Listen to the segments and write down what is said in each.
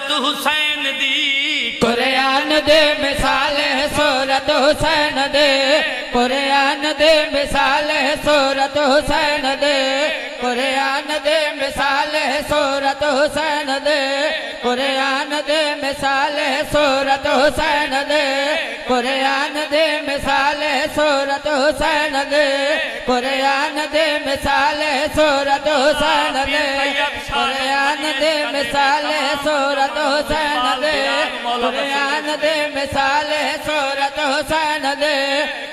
सूरत हुसैन दी कुरान दे मिसाल है सूरत हुसैन दे कुरान दे मिसाल है सूरत हुसैन दे कुरान दे मिसाल है सूरत हुसैन दे कुरान दे मिसाल है सूरत हुसैन दे कुरान दे मिसाल है सूरत हुसैन दे कुरान दे मिसाल है सूरत हुसैन दे कुरान दे मिसाल है सूरत हुसैन दे कुरान दे मिसाल है सूरत हुसैन दे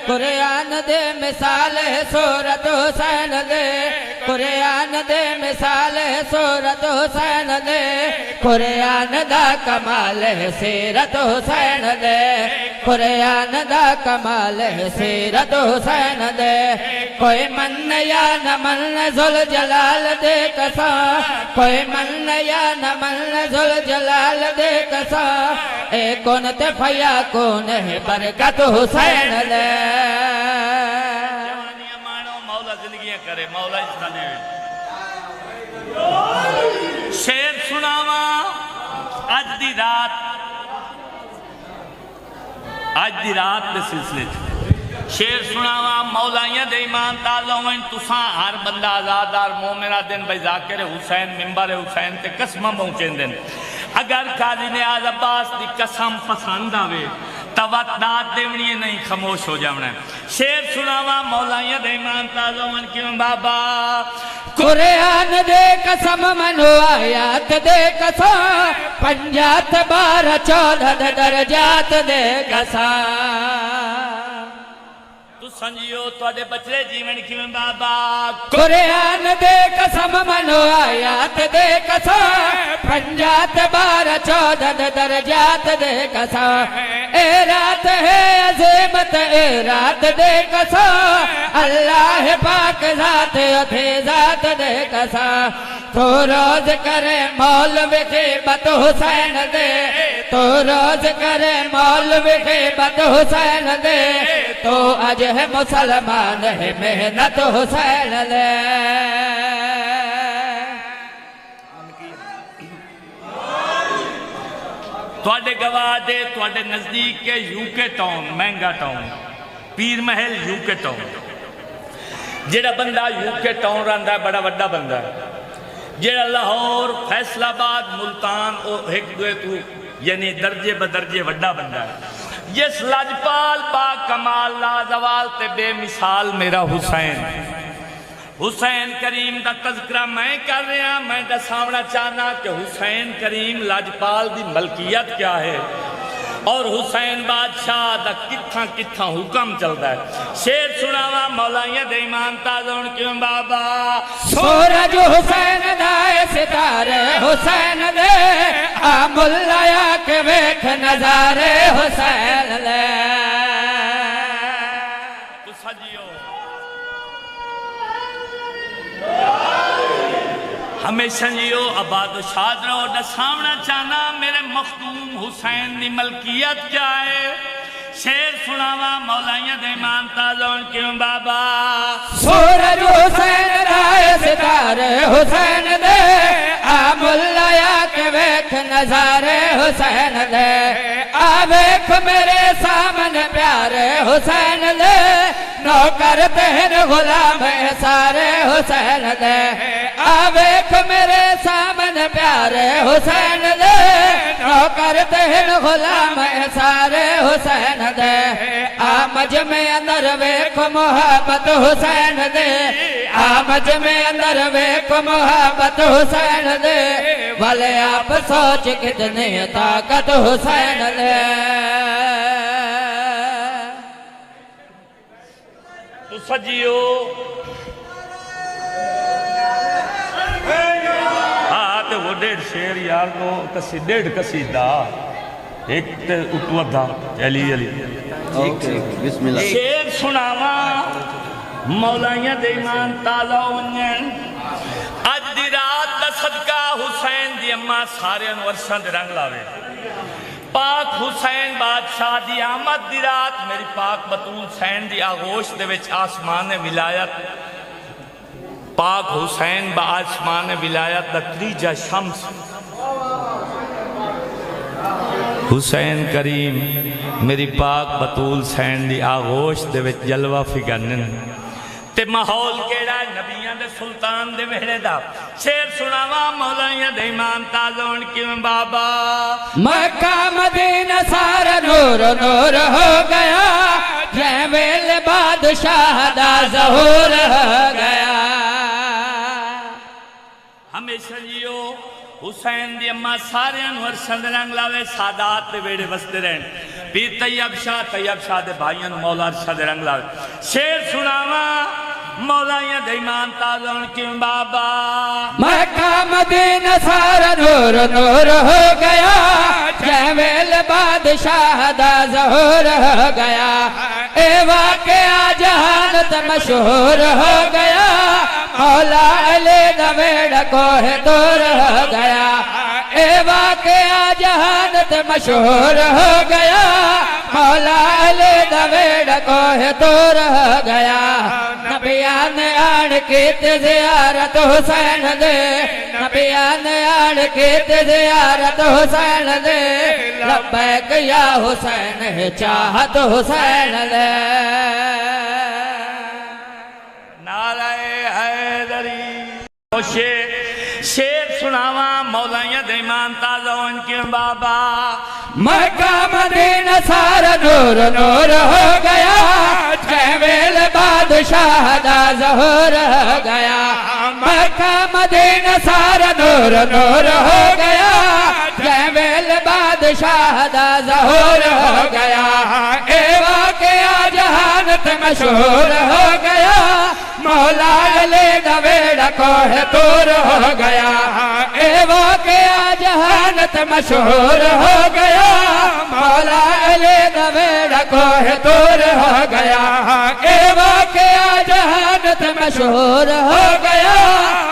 कुरान दे मिसाल है सूरत हुसैन दे कुरान दे मिसाल है सूरत हुसैन दे कुरान दा कमाल है सीरत हुसैन दे कुरान दा कमाल है सीरत हुसैन दे कोई मन या न मन जुल जलाल दे कसा कोई मन या न मन जुल जलाल दे कसा ए कौन ते फया कौन है बरकत हुसैन दे मौला जिंदगी करे मौला शेर सुनावा अज दी रात के सिलसिले शेर सुनावा मौलाइया दे ईमान ताला हों तुसा हर बंदा आजादार मोमिना दिन भाई जाकिर हुसैन मिंबर हुसैन ते कसम पहुंचेंदे अगर काजी ने आज अब्बास की कसम पसंद आवे तवत दात देवनी नहीं खामोश हो जाना शेर सुनावा मौलाइया दे ईमान ताला हों क्यों बाबा कुरान दे कसम मनो आयात दे कसम 50 12 14 दर्जात दे कसम तू संजियो तुहाडे बचड़े जीवन किवें बाबा कुरान दे कसम मनो आयात दे कसम 50 12 14 दर्जात दे कसम ए रात है अज़ीमत ए रात दे कसम अल्लाह पाक जात अथे जात दे कसम तो रोज करे मौलवी के बत हुसैन दे तो रोज करे मौलवी के बत हुसैन दे तो अज है मुसलमान है मेहनत हुसैन दे तुहाडे गवाह दे तुहाडे नजदीक के यूके टाउन महंगा टाउन पीर महल यूके टाउन जेड़ा बंदा यूके टाउन रहिंदा है बड़ा वड्डा बंदा है जेड़ा लाहौर फैसलाबाद मुल्तान एक दो तू यानी दर्जे बदर्जे वड्डा बंदा है जिस लाजपाल बा कमाल लाजवाल ते बेमिसाल मेरा हुसैन करीम का तज़किरा मैं कर रहा मैं दसावना चाहना कि हुसैन करीम लाजपाल की मलकियत क्या है और हुसैन बादशाह का कित्था कित्था हुक्म चलता है शेर सुनावा मौलाइया दे ईमान ताज़ा क्यों बाबा सूरज हुसैन दाए सितारे हुसैन दे आ मुल्लाया के वेख नजारे हुसैन ले तू सजियो हमेशा जियो आबाद शाद रहो दसावना चाहना मेरे मखदूम हुसैन की मलकियत क्या है शेर सुनावा मौलाइया दे ईमान ताज़ा क्यों बाबा सूरज हुसैन दाए सितारे हुसैन दे आ मुल्लाया के वेख नजारे हुसैन दे आ वेख मेरे सामने प्यारे हुसैन दे नौकर तेन गुलाम सारे हुसैन दे आ वेख मेरे सामने प्यारे हुसैन दे नौकर तेन गुलाम सारे हुसैन दे आ मजमे अंदर वेख मोहब्बत हुसैन दे आ मजमे अंदर वेख मोहब्बत हुसैन दे भले आप सोच कितने ताकत हुसैन दे तू सजियो हाँ तो वो 1.5 शेर यार तो कसी 1.5 कसीदा एक ते उतवदा अली अली बिस्मिल्लाह शेर सुनावा मौलाइया दे ईमान ताज़ा वंजन अज दी रात दा सदका हुसैन दी अम्मा सारे वर्षां दे रंग लावे पाक हुसैन बादशाह दी आमद दी रात मेरी पाक बतूल हुसैन दी आगोश दे विच आसमान विलायत पाक हुसैन बा आसमान विलायत दा त्रीजा शम्स हुसैन करीम मेरी पाक बतूल सैन दी आगोश दे विच जलवा फिगरन ते माहौल केड़ा नबियां दे सुल्तान दे वेड़े दा शेर सुनावा मौलाइया दे इमाम ताज़ोन किवें बाबा मक्का मदीना सारा नूर नूर हो गया जै वेले बादशाह दा ज़हूर हो गया। हमेशा जियो हुसैन दी अम्मा सारे अरशद रंग लावे सादात दे वेड़े वसते रहन पीर तैयब शाह दे भाइयों नूं मौला अरशद रंग लावे शेर सुनावा मौलाइया दे इमाम ताज़ोन किवें बाबा मक्का मदीना सारा नूर नूर हो गया जै वेले बादशाह दा ज़हूर हो गया। ए वाक़या जहानत मशहूर हो गया मौला अली दा वेड़ा कोह दूर हो गया। ए वाक़या जहानत मशहूर हो गया मौला अली दा वेड़ा कोह दूर हो गया। नबियां ने आन की ज़ियारत हुसैन दे नबियां ने आन की ज़ियारत हुसैन दे लब्बैक या हुसैन चाहत हुसैन दे नाराए हैदरी शेर सुनावा मौलाइया दे इमाम ताज़ोन किवें बाबा मक्का मदीना सारा नूर नूर हो गया जै वेले बादशाह दा ज़हूर हो गया। मक्का मदीना सारा नूर नूर हो गया जै वेले बादशाह दा ज़हूर हो गया। ए वाक़या जहानत मशहूर हो गया मौला अली दा वेड़ा कोह दूर हो गया। ए वाक़या जहानत मशहूर हो गया मौला अली दा वेड़ा कोह दूर हो गया। ए वाक़या जहानत मशहूर हो गया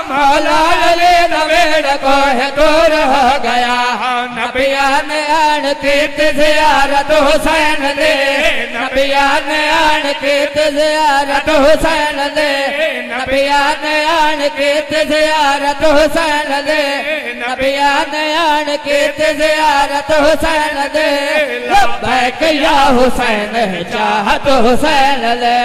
मौला अली दा वेड़ा कोह दूर हो गया। नबियां ने आन की ज़ियारत हुसैन दे नबियां ने आन की ज़ियारत हुसैन दे नबियां ने आन की ज़ियारत हुसैन दे नबियां ने आन की ज़ियारत हुसैन दे लब्बैक या हुसैन चाहत हुसैन दे